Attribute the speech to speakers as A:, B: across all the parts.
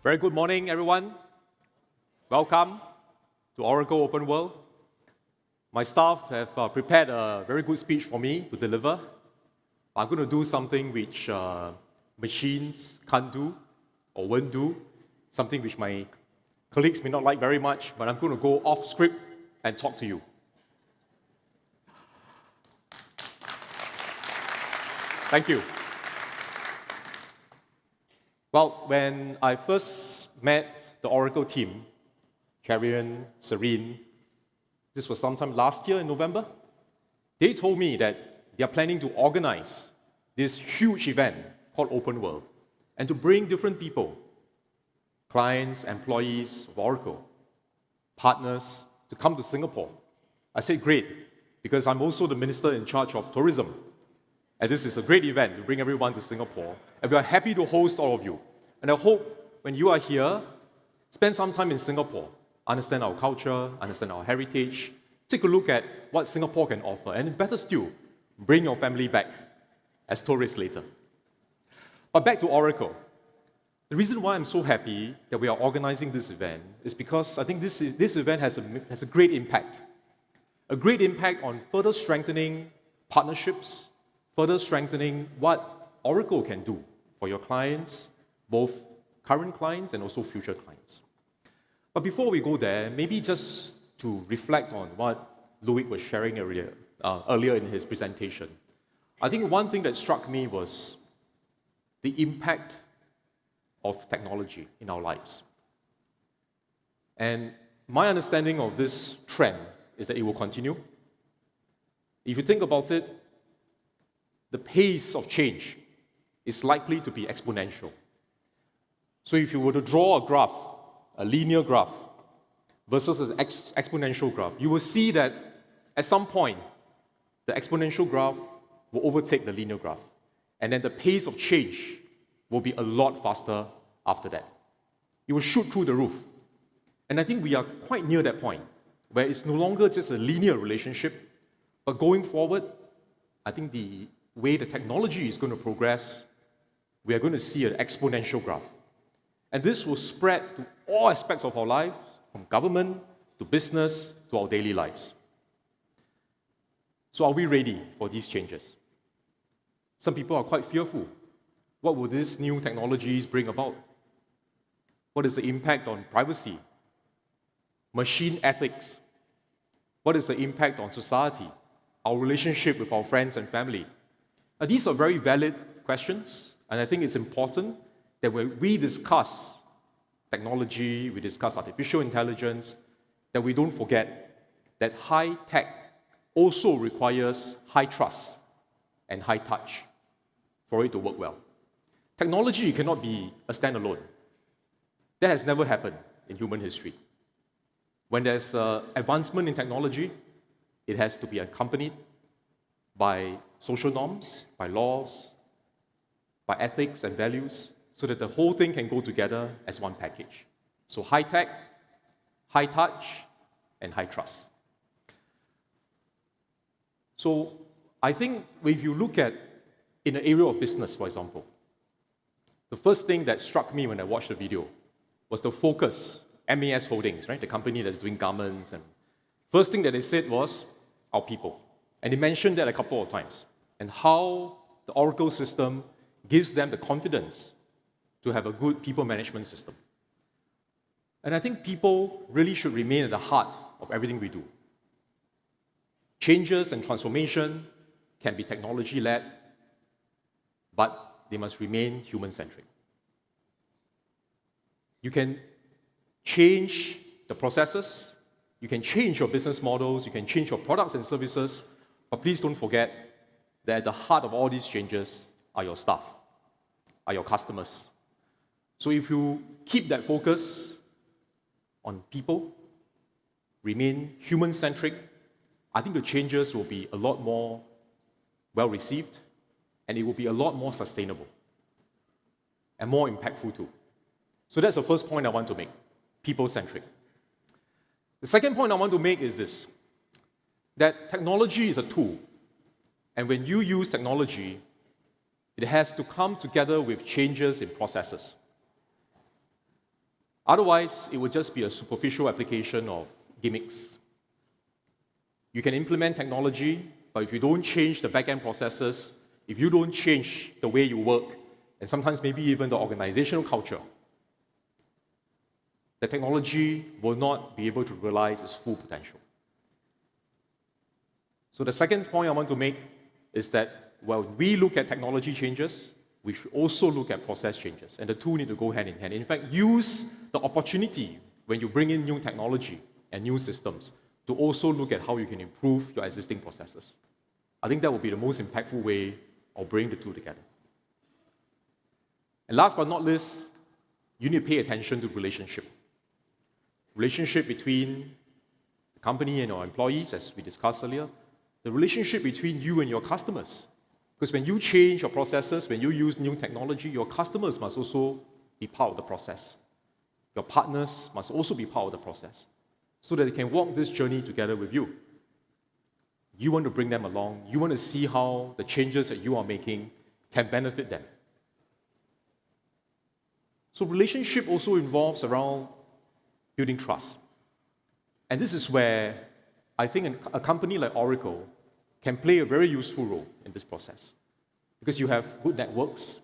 A: Very good morning, everyone. Welcome to Oracle OpenWorld. My staff have prepared a very good speech for me to deliver. I'm going to do something which machines can't do or won't do, something which my colleagues may not like very much, but I'm going to go off script and talk to you. Thank you. Well, when I first met the Oracle team, Cherian, Serene, this was sometime last year in November, they told me that they are planning to organize this huge event called OpenWorld and to bring different people, clients, employees of Oracle, partners, to come to Singapore. I said, great, because I'm also the minister in charge of tourism. And this is a great event to bring everyone to Singapore. And we are happy to host all of you. And I hope when you are here, spend some time in Singapore, understand our culture, understand our heritage, take a look at what Singapore can offer, and better still, bring your family back as tourists later. But back to Oracle. The reason why I'm so happy that we are organizing this event is because I think this event has a great impact. A great impact on further strengthening partnerships, further strengthening what Oracle can do for your clients, both current clients and also future clients. But before we go there, maybe just to reflect on what Loic was sharing earlier in his presentation. I think one thing that struck me was the impact of technology in our lives. And my understanding of this trend is that it will continue. If you think about it, the pace of change is likely to be exponential. So if you were to draw a graph, a linear graph, versus an exponential graph, you will see that at some point, the exponential graph will overtake the linear graph. And then the pace of change will be a lot faster after that. It will shoot through the roof. And I think we are quite near that point, where it's no longer just a linear relationship, but going forward, I think the way the technology is going to progress, we are going to see an exponential graph. And this will spread to all aspects of our lives, from government to business to our daily lives. So are we ready for these changes? Some people are quite fearful. What will these new technologies bring about? What is the impact on privacy? Machine ethics? What is the impact on society? Our relationship with our friends and family? Now, these are very valid questions, and I think it's important that when we discuss technology, we discuss artificial intelligence, that we don't forget that high tech also requires high trust and high touch for it to work well. Technology cannot be a standalone. That has never happened in human history. When there's advancement in technology, it has to be accompanied by social norms, by laws, by ethics and values, so that the whole thing can go together as one package. So high tech, high touch, and high trust. So I think if you look at in the area of business, for example, the first thing that struck me when I watched the video was the focus, MAS Holdings, right, the company that's doing garments. And first thing that they said was our people. And they mentioned that a couple of times, and how the Oracle system gives them the confidence to have a good people management system. And I think people really should remain at the heart of everything we do. Changes and transformation can be technology-led, but they must remain human-centric. You can change the processes, you can change your business models, you can change your products and services, but please don't forget that at the heart of all these changes are your staff, are your customers. So if you keep that focus on people, remain human-centric, I think the changes will be a lot more well-received, and it will be a lot more sustainable and more impactful too. So that's the first point I want to make, people-centric. The second point I want to make is this, that technology is a tool, and when you use technology, it has to come together with changes in processes. Otherwise, it would just be a superficial application of gimmicks. You can implement technology, but if you don't change the back-end processes, if you don't change the way you work, and sometimes maybe even the organizational culture, the technology will not be able to realize its full potential. So the second point I want to make is that when we look at technology changes, we should also look at process changes, and the two need to go hand in hand. In fact, use the opportunity when you bring in new technology and new systems to also look at how you can improve your existing processes. I think that would be the most impactful way of bringing the two together. And last but not least, you need to pay attention to relationship. Relationship between the company and your employees, as we discussed earlier. The relationship between you and your customers. Because when you change your processes, when you use new technology, your customers must also be part of the process. Your partners must also be part of the process, so that they can walk this journey together with you. You want to bring them along. You want to see how the changes that you are making can benefit them. So relationship also involves around building trust. And this is where I think a company like Oracle can play a very useful role in this process. Because you have good networks,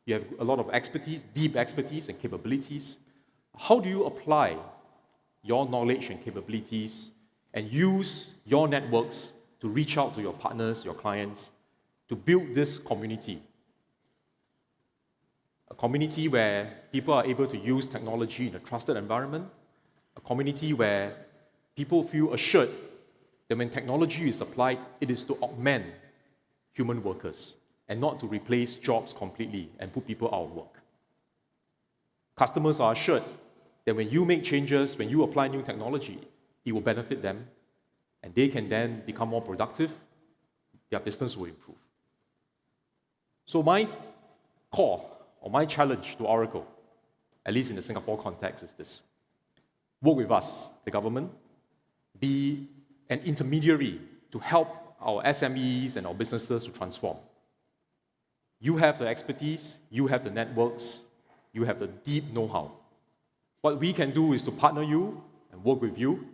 A: you have a lot of expertise, deep expertise and capabilities. How do you apply your knowledge and capabilities and use your networks to reach out to your partners, your clients, to build this community? A community where people are able to use technology in a trusted environment, a community where people feel assured that when technology is applied, it is to augment human workers and not to replace jobs completely and put people out of work. Customers are assured that when you make changes, when you apply new technology, it will benefit them, and they can then become more productive, their business will improve. So my call, or my challenge to Oracle, at least in the Singapore context, is this. Work with us, the government, be an intermediary to help our SMEs and our businesses to transform. You have the expertise, you have the networks, you have the deep know-how. What we can do is to partner you and work with you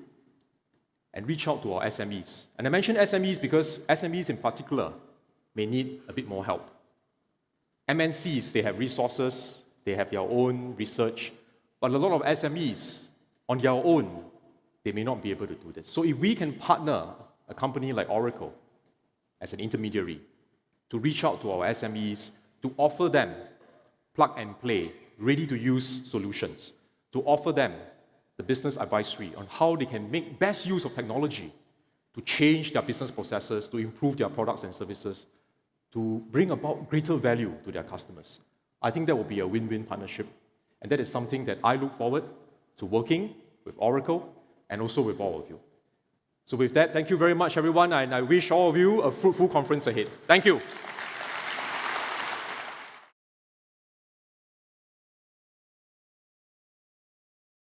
A: and reach out to our SMEs. And I mention SMEs because SMEs in particular may need a bit more help. MNCs, they have resources, they have their own research, but a lot of SMEs, on their own, they may not be able to do this. So if we can partner a company like Oracle as an intermediary to reach out to our SMEs, to offer them plug-and-play, ready-to-use solutions, to offer them the business advisory on how they can make best use of technology to change their business processes, to improve their products and services, to bring about greater value to their customers. I think that will be a win-win partnership, and that is something that I look forward to working with Oracle and also with all of you. So with that, thank you very much, everyone, and I wish all of you a fruitful conference ahead. Thank you.